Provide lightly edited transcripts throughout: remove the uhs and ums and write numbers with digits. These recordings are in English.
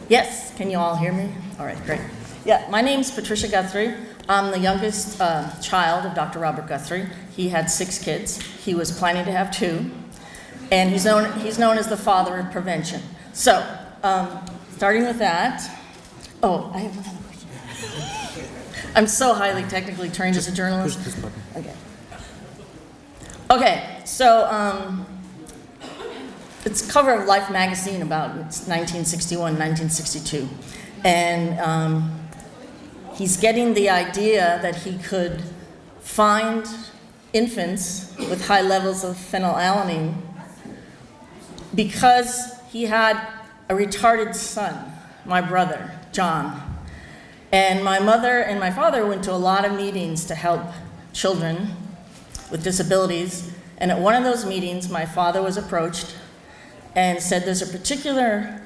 Yes, can you all hear me? All right, great. Yeah, my name's Patricia Guthrie. I'm the youngest child of Dr. Robert Guthrie. He had 6 kids. He was planning to have 2, and he's known as the father of prevention. So, starting with that, I have another question. I'm so highly technically trained as a journalist. Push this button. Okay, so it's cover of Life magazine about 1961, 1962. And he's getting the idea that he could find infants with high levels of phenylalanine because he had a retarded son, my brother, John. And my mother and my father went to a lot of meetings to help children with disabilities. And at one of those meetings, my father was approached and said, there's a particular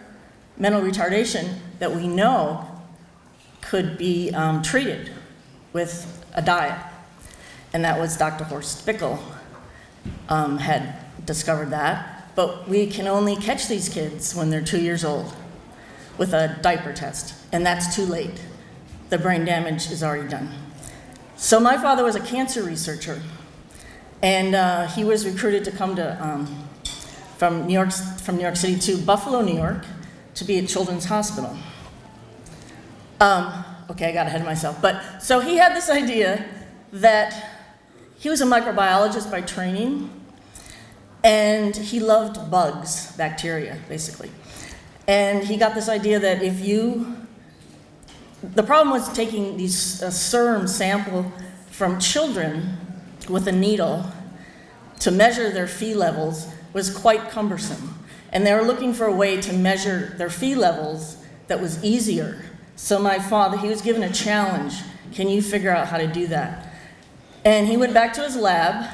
mental retardation that we know could be treated with a diet. And that was Dr. Horst Bickel had discovered that. But we can only catch these kids when they're 2 years old with a diaper test, and that's too late. The brain damage is already done. So my father was a cancer researcher, and he was recruited to come to from New York City to Buffalo, New York, to be at Children's Hospital. Okay, I got ahead of myself. But so he had this idea that he was a microbiologist by training, and he loved bugs, bacteria, basically. And he got this idea that the problem was taking a serum sample from children with a needle to measure their Phe levels was quite cumbersome. And they were looking for a way to measure their Phe levels that was easier. So my father, he was given a challenge. Can you figure out how to do that? And he went back to his lab,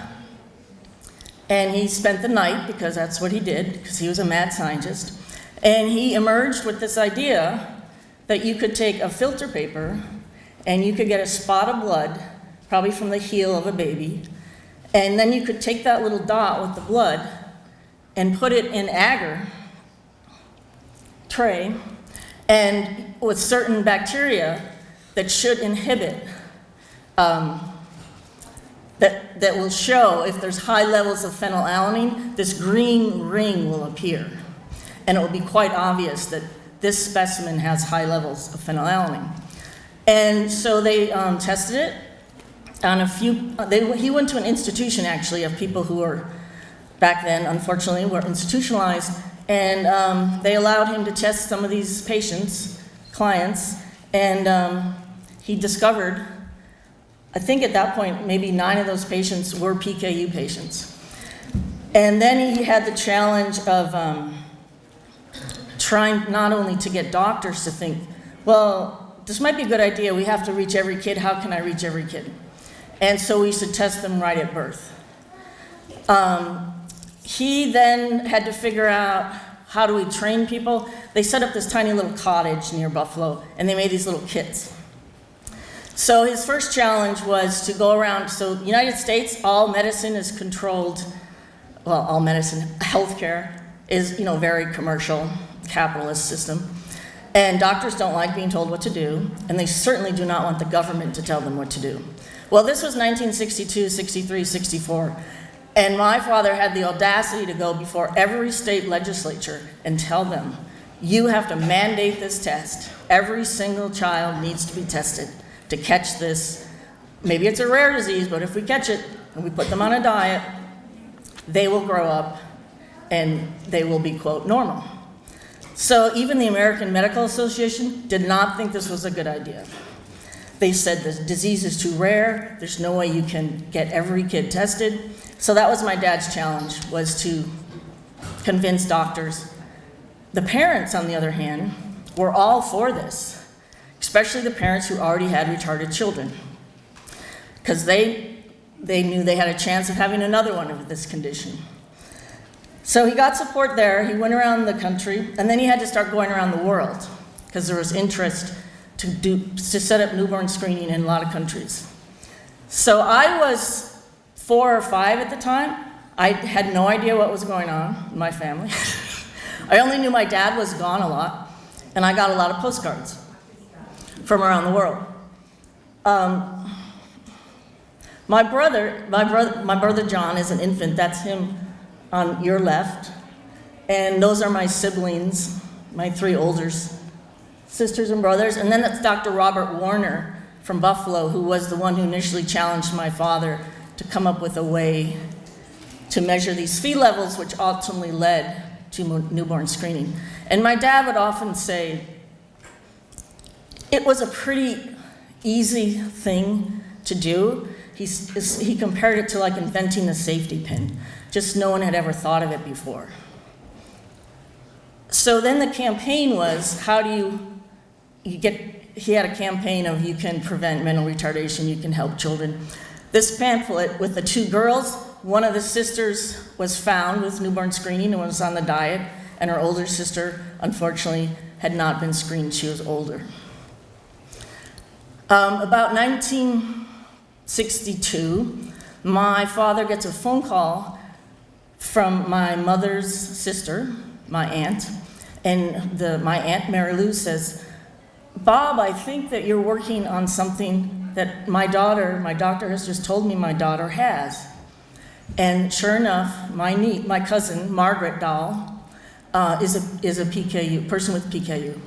and he spent the night, because that's what he did, because he was a mad scientist. And he emerged with this idea that you could take a filter paper, and you could get a spot of blood, probably from the heel of a baby, and then you could take that little dot with the blood and put it in agar tray, and with certain bacteria that should inhibit, that will show if there's high levels of phenylalanine, this green ring will appear. And it will be quite obvious that this specimen has high levels of phenylalanine. And so they tested it on a few, he went to an institution actually of people who were, back then, unfortunately, were institutionalized, and they allowed him to test some of these patients, clients, and he discovered, I think at that point, maybe 9 of those patients were PKU patients. And then he had the challenge of trying not only to get doctors to think, well, this might be a good idea, we have to reach every kid, how can I reach every kid? And so we should test them right at birth. He then had to figure out, how do we train people? They set up this tiny little cottage near Buffalo, and they made these little kits. So his first challenge was to go around, so the United States, all medicine is controlled, well, all medicine, healthcare is, very commercial, capitalist system. And doctors don't like being told what to do, and they certainly do not want the government to tell them what to do. Well, this was 1962, 63, 64, and my father had the audacity to go before every state legislature and tell them, you have to mandate this test. Every single child needs to be tested to catch this. Maybe it's a rare disease, but if we catch it and we put them on a diet, they will grow up and they will be, quote, normal. So even the American Medical Association did not think this was a good idea. They said the disease is too rare, there's no way you can get every kid tested. So that was my dad's challenge, was to convince doctors. The parents, on the other hand, were all for this, especially the parents who already had retarded children, because they knew they had a chance of having another one of this condition. So he got support there, he went around the country, and then he had to start going around the world, because there was interest to set up newborn screening in a lot of countries. So I was 4 or 5 at the time. I had no idea what was going on in my family. I only knew my dad was gone a lot, And I got a lot of postcards from around the world. My brother John is an infant. That's him on your left. And those are my siblings, my 3 older sisters and brothers. And then that's Dr. Robert Warner from Buffalo, who was the one who initially challenged my father to come up with a way to measure these Phe levels, which ultimately led to newborn screening. And my dad would often say, it was a pretty easy thing to do. He compared it to like inventing a safety pin. Just no one had ever thought of it before. So then the campaign was, how do you get, he had a campaign of you can prevent mental retardation, you can help children. This pamphlet with the 2 girls, one of the sisters was found with newborn screening and was on the diet, and her older sister, unfortunately, had not been screened. She was older. About 1962, my father gets a phone call from my mother's sister, my aunt, and my Aunt Mary Lou says, Bob, I think that you're working on something that my doctor has just told me my daughter has. And sure enough, my cousin, Margaret Dahl, is a PKU, person with PKU.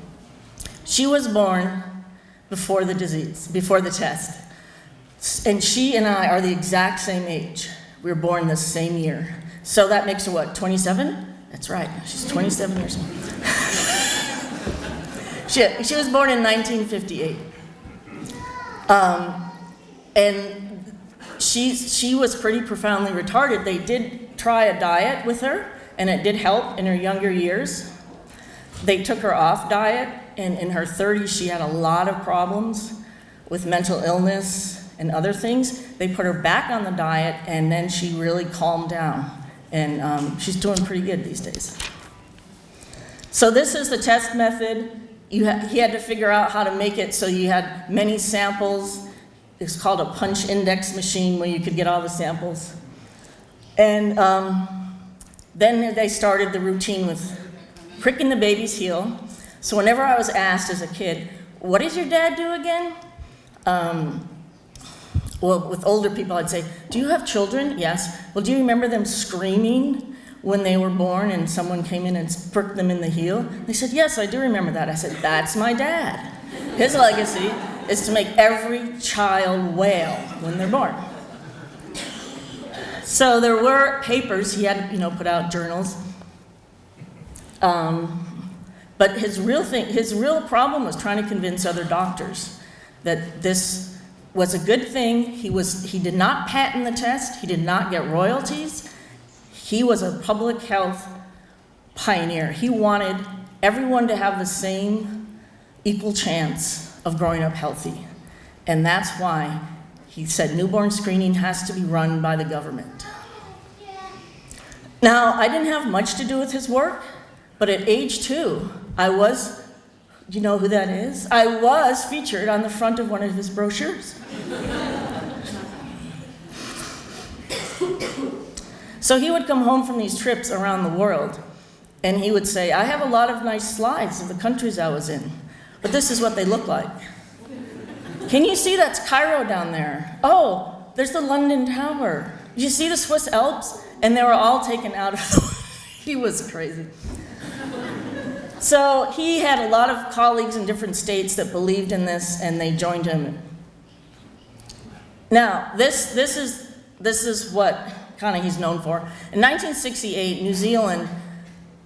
She was born before the disease, before the test. And she and I are the exact same age. We were born the same year. So that makes her what, 27? That's right, she's 27 years old. She was born in 1958. And she was pretty profoundly retarded. They did try a diet with her, and it did help in her younger years. They took her off diet, and in her 30s, she had a lot of problems with mental illness and other things. They put her back on the diet, and then she really calmed down. And she's doing pretty good these days. So this is the test method. He had to figure out how to make it so you had many samples. It's called a punch index machine where you could get all the samples. And then they started the routine with pricking the baby's heel. So whenever I was asked as a kid, what does your dad do again? Well, with older people, I'd say, do you have children? Yes. Well, do you remember them screaming when they were born and someone came in and pricked them in the heel? They said, yes, I do remember that. I said, that's my dad. His legacy is to make every child wail when they're born. So there were papers, he had to, put out journals. But his real problem was trying to convince other doctors that this was a good thing. He did not patent the test. He did not get royalties. He was a public health pioneer. He wanted everyone to have the same equal chance of growing up healthy. And that's why he said newborn screening has to be run by the government. Now, I didn't have much to do with his work, but at age 2, I was, do you know who that is? I was featured on the front of one of his brochures. So he would come home from these trips around the world, and he would say, I have a lot of nice slides of the countries I was in, but this is what they look like. Can you see that's Cairo down there? Oh, there's the London Tower. Did you see the Swiss Alps? And they were all taken out of the He was crazy. So he had a lot of colleagues in different states that believed in this, and they joined him. Now, this is what kind of he's known for. In 1968, New Zealand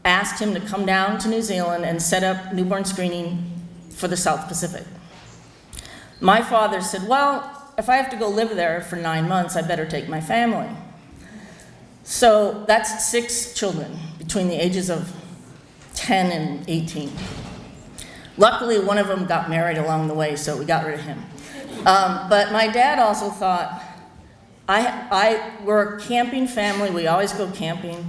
asked him to come down to New Zealand and set up newborn screening for the South Pacific. My father said, well, if I have to go live there for 9 months, I better take my family. So that's 6 children between the ages of 10 and 18. Luckily, one of them got married along the way, so we got rid of him. But my dad also thought, we're a camping family, we always go camping.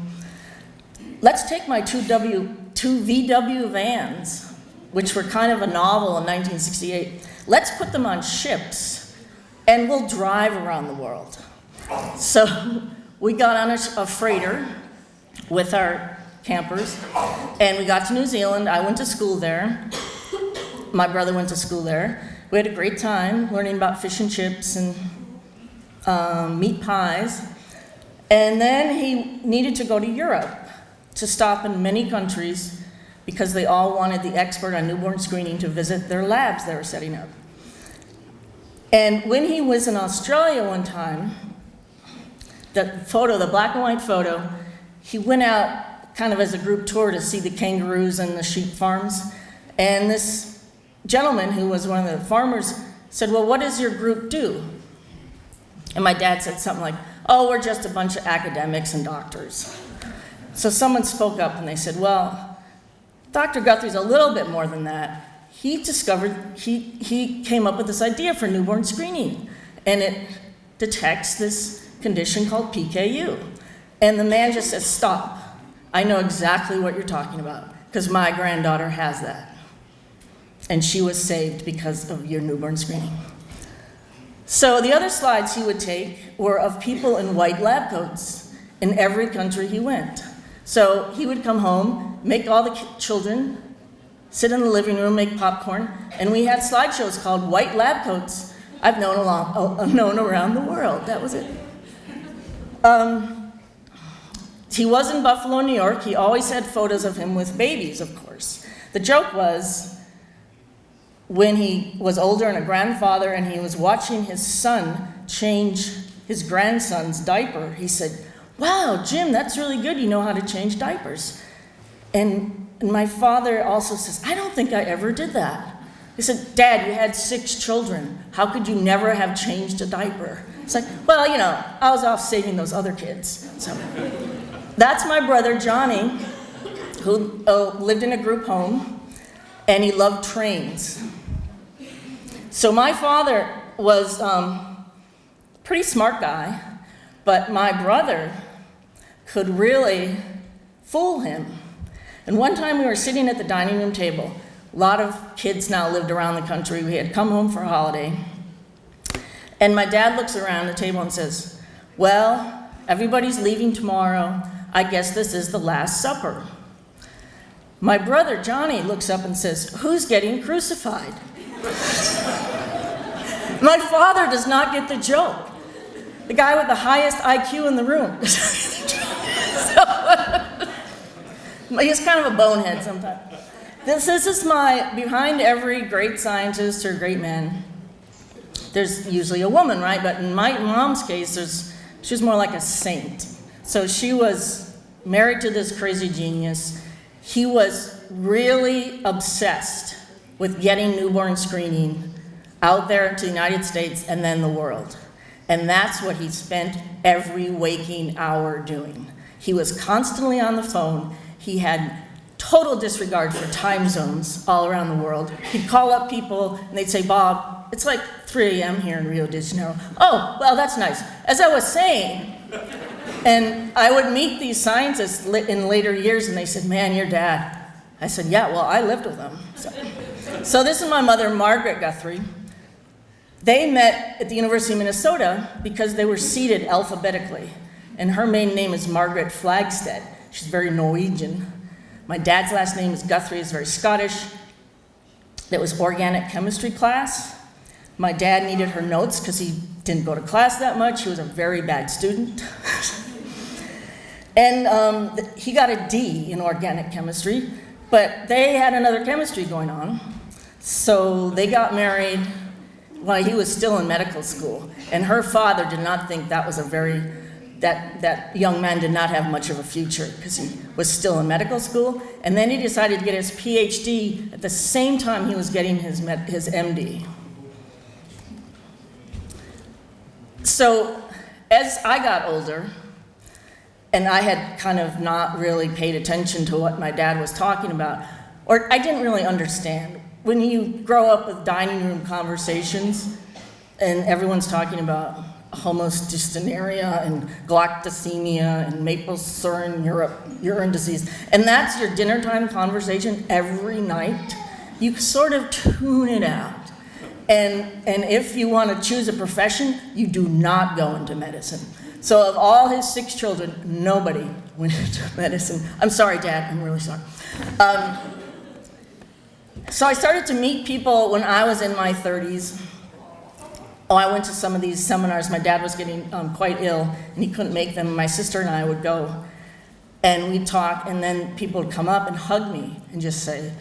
Let's take my two VW vans, which were kind of a novel in 1968. Let's put them on ships, and we'll drive around the world. So we got on a freighter with our campers, and we got to New Zealand. I went to school there, my brother went to school there. We had a great time learning about fish and chips and meat pies. And then he needed to go to Europe to stop in many countries because they all wanted the expert on newborn screening to visit their labs they were setting up. And when he was in Australia one time, the black and white photo, he went out kind of as a group tour to see the kangaroos and the sheep farms. And this gentleman who was one of the farmers said, well, what does your group do? And my dad said something like, oh, we're just a bunch of academics and doctors. So someone spoke up and they said, well, Dr. Guthrie's a little bit more than that. He came up with this idea for newborn screening, and it detects this condition called PKU. And the man just says, stop. I know exactly what you're talking about, because my granddaughter has that. And she was saved because of your newborn screening. So the other slides he would take were of people in white lab coats in every country he went. So he would come home, make all the children sit in the living room, make popcorn, and we had slideshows called White Lab Coats I've known around the world. That was it. He was in Buffalo, New York. He always had photos of him with babies, of course. The joke was, when he was older and a grandfather and he was watching his son change his grandson's diaper, he said, wow, Jim, that's really good. You know how to change diapers. And my father also says, I don't think I ever did that. He said, Dad, you had 6 children. How could you never have changed a diaper? It's like, well, you know, I was off saving those other kids. So that's my brother, Johnny, who lived in a group home, and he loved trains. So my father was a pretty smart guy, but my brother could really fool him. And one time we were sitting at the dining room table. A lot of kids now lived around the country. We had come home for a holiday. And my dad looks around the table and says, well, everybody's leaving tomorrow. I guess this is the Last Supper. My brother, Johnny, looks up and says, who's getting crucified? My father does not get the joke. The guy with the highest IQ in the room. He's kind of a bonehead sometimes. This is behind every great scientist or great man, there's usually a woman, right? But in my mom's case, she was more like a saint. So she was married to this crazy genius. He was really obsessed with getting newborn screening out there to the United States and then the world. And that's what he spent every waking hour doing. He was constantly on the phone. He had total disregard for time zones all around the world. He'd call up people and they'd say, Bob, it's like 3 a.m. here in Rio de Janeiro. Oh, well, that's nice. As I was saying, and I would meet these scientists in later years and they said, man, your dad. I said, yeah, well, I lived with him. So this is my mother, Margaret Guthrie. They met at the University of Minnesota because they were seated alphabetically. And her maiden name is Margaret Flagstead. She's very Norwegian. My dad's last name is Guthrie, is very Scottish. That was organic chemistry class. My dad needed her notes because he didn't go to class that much. He was a very bad student. And he got a D in organic chemistry, but they had another chemistry going on. So they got married while he was still in medical school. And her father did not think that was that young man did not have much of a future because he was still in medical school. And then he decided to get his PhD at the same time he was getting his MD. So as I got older, and I had kind of not really paid attention to what my dad was talking about, or I didn't really understand. When you grow up with dining room conversations and everyone's talking about homocystinuria and galactosemia and maple syrup urine disease, and that's your dinner time conversation every night, you sort of tune it out. And if you want to choose a profession, you do not go into medicine. So of all his 6 children, nobody went into medicine. I'm sorry, Dad, I'm really sorry. So I started to meet people when I was in my 30s. Oh, I went to some of these seminars. My dad was getting quite ill, and he couldn't make them. My sister and I would go, and we'd talk, and then people would come up and hug me and just say,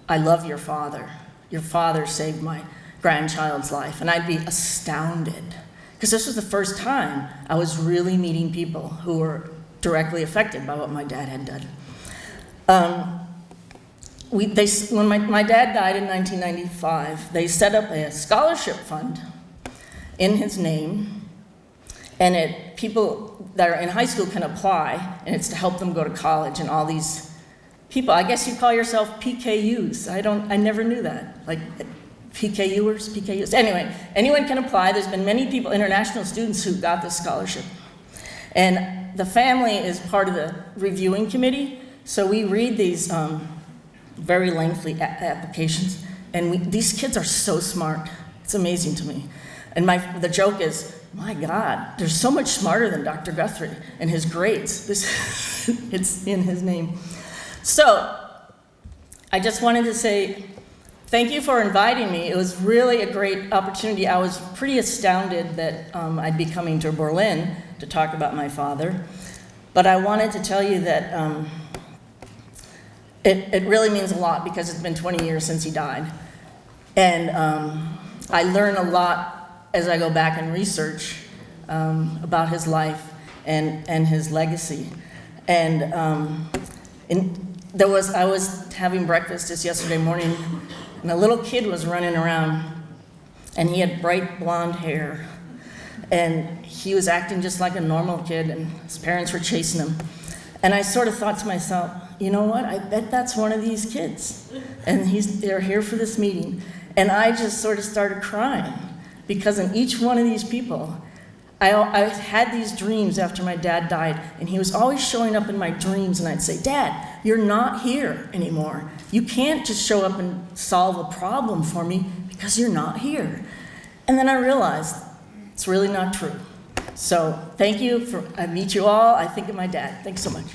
I love your father. Your father saved my grandchild's life. And I'd be astounded, because this was the first time I was really meeting people who were directly affected by what my dad had done. When my dad died in 1995, they set up a scholarship fund in his name, and people that are in high school can apply, and it's to help them go to college. And all these people, I guess you call yourself PKUs. I never knew that, like PKUs. Anyway, anyone can apply. There's been many people, international students, who got this scholarship. And the family is part of the reviewing committee, so we read these very lengthy applications, and these kids are so smart. It's amazing to me. And the joke is, my God, they're so much smarter than Dr. Guthrie and his grades. It's in his name. So I just wanted to say thank you for inviting me. It was really a great opportunity. I was pretty astounded that I'd be coming to Berlin to talk about my father. But I wanted to tell you that it really means a lot, because it's been 20 years since he died. And I learn a lot as I go back and research about his life and his legacy. And I was having breakfast just yesterday morning, and a little kid was running around, and he had bright blonde hair, and he was acting just like a normal kid, and his parents were chasing him. And I sort of thought to myself, you know what, I bet that's one of these kids, and they're here for this meeting. And I just sort of started crying, because in each one of these people, I had these dreams after my dad died, and he was always showing up in my dreams, and I'd say, Dad, you're not here anymore. You can't just show up and solve a problem for me, because you're not here. And then I realized it's really not true. So thank you. I meet you all. I think of my dad. Thanks so much.